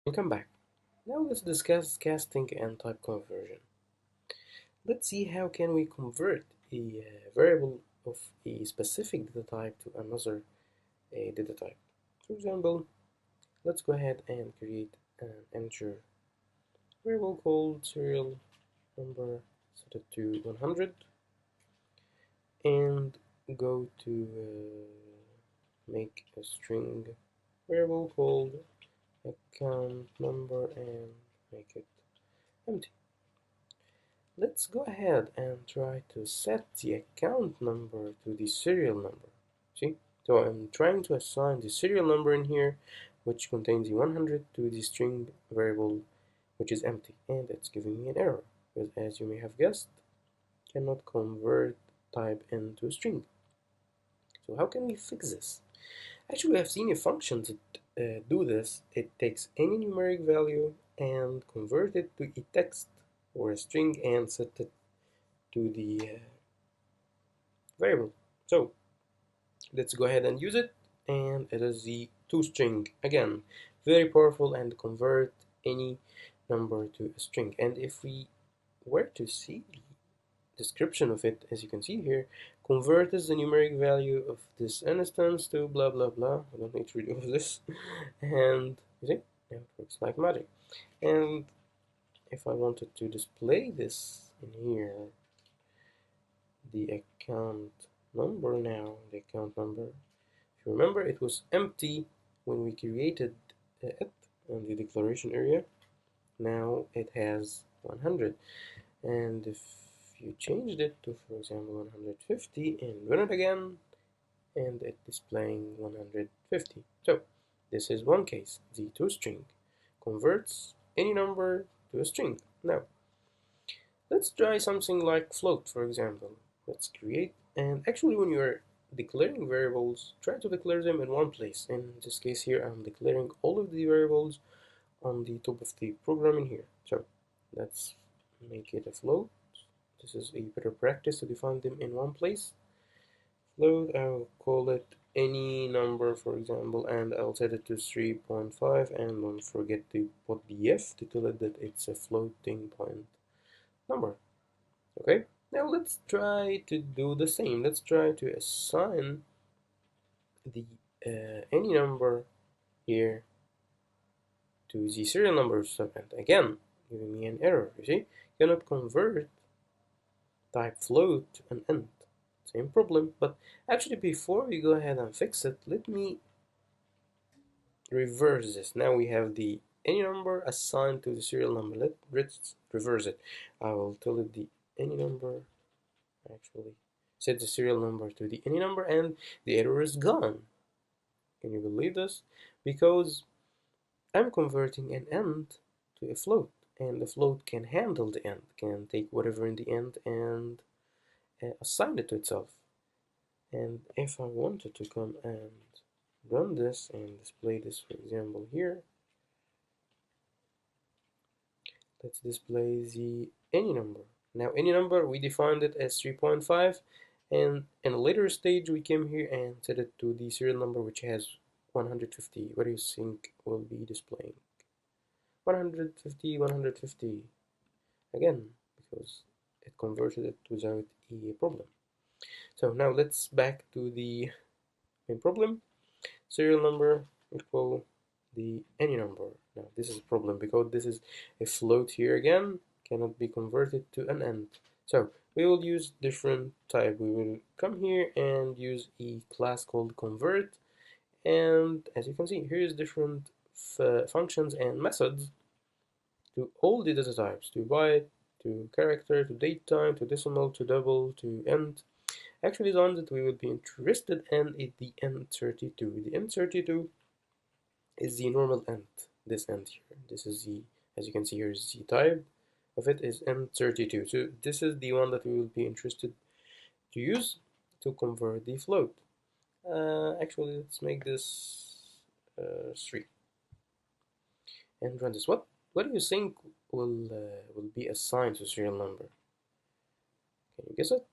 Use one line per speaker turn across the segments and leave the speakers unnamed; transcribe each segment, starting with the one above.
Welcome back. Now let's discuss casting and type conversion. Let's see how can we convert a variable of a specific data type to another data type. For example, let's go ahead and create an integer variable called serial number, set it to 100, and go to make a string variable called account number and make it empty. Let's go ahead and try to set the account number to the serial number. See? So I'm trying to assign the serial number in here, which contains the 100, to the string variable, which is empty, and it's giving me an error, because as you may have guessed, cannot convert type into a string. So how can we fix this? Actually, I've seen a function that do this. It takes any numeric value and convert it to a text or a string and set it to the variable. So let's go ahead and use it, and it is the toString again, very powerful and convert any number to a string. And if we were to see the description of it, as you can see here, converts the numeric value of this instance to blah blah blah. I don't need to read all this, and you see, it works like magic. And if I wanted to display this in here, the account number now, the account number, if you remember, it was empty when we created it in the declaration area. Now it has 100, and if you changed it to, for example, 150 and run it again, and it's displaying 150. So this is one case. The toString converts any number to a string. Now let's try something like float, for example. Let's create, and actually when you're declaring variables, try to declare them in one place. In this case here, I'm declaring all of the variables on the top of the program in here. So let's make it a float. This is a better practice to define them in one place. Float, I'll call it any number, for example, and I'll set it to 3.5, and don't forget to put the F to tell it that it's a floating point number. Okay, now let's try to do the same. Let's try to assign the any number here to the serial number sub, and again giving me an error. You see, cannot convert type float to an int. Same problem, but actually before we go ahead and fix it, let me reverse this. Now we have the any number assigned to the serial number. Let's reverse it. I will tell it the any number, actually set the serial number to the any number, and the error is gone. Can you believe this? Because I'm converting an int to a float, and the float can handle the int, can take whatever in the int and assign it to itself. And if I wanted to come and run this and display this, for example, here, let's display the any number. Now any number, we defined it as 3.5, and in a later stage we came here and set it to the serial number, which has 150. What do you think will be displaying? 150, 150 again, because it converted it without a problem. So now let's back to the main problem. Serial number equal the any number. Now this is a problem because this is a float here again, cannot be converted to an int. So we will use different type. We will come here and use a class called convert, and as you can see, here is different functions and methods to all the data types, to byte, to character, to datetime, to decimal, to double, to int. Actually, the one that we will be interested in is the int32. The int32 is the normal int, this int here. This is the, as you can see here, is the type of it is int32. So this is the one that we will be interested to use to convert the float. Actually, let's make this 3 and run this. What do you think will be assigned to serial number? Can you guess it?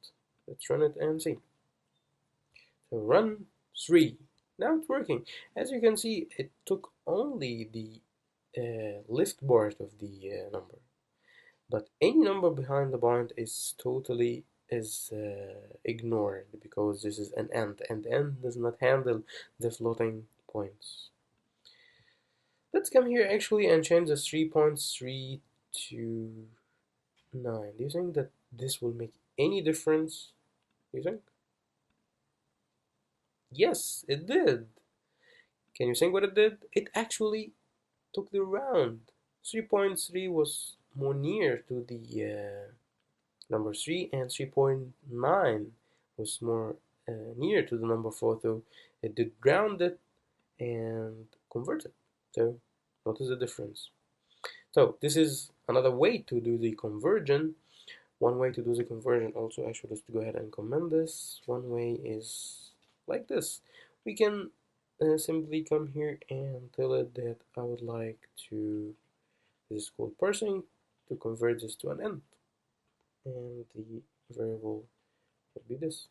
Let's run it and see. So run 3. Now it's working. As you can see, it took only the left part of the number. But any number behind the point is totally is ignored because this is an AND, and AND does not handle the floating points. Let's come here actually and change the 3.3 to 9. Do you think that this will make any difference? Do you think? Yes, it did. Can you think what it did? It actually took the round. 3.3 was more near to the number 3, and 3.9 was more near to the number 4, so it did round it and convert it. So notice the difference. So this is another way to do the conversion. One way to do the conversion also, actually, let's go ahead and comment this. One way is like this. We can simply come here and tell it that I would like to, this is called parsing, to convert this to an int. And the variable would be this.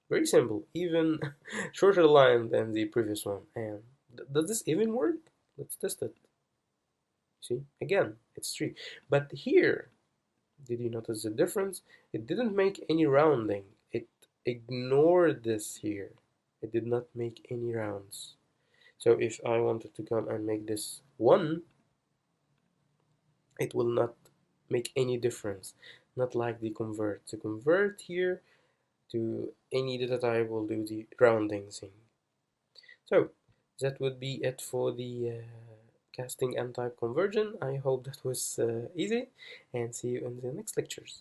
Very simple, even shorter line than the previous one. And does this even work? Let's test it. See, again, it's 3. But here, did you notice the difference? It didn't make any rounding. It ignored this here. It did not make any rounds. So if I wanted to come and make this 1, it will not make any difference. Not like the convert. The convert here to any data type will do the rounding thing. So that would be it for the casting and type conversion. I hope that was easy, and see you in the next lectures.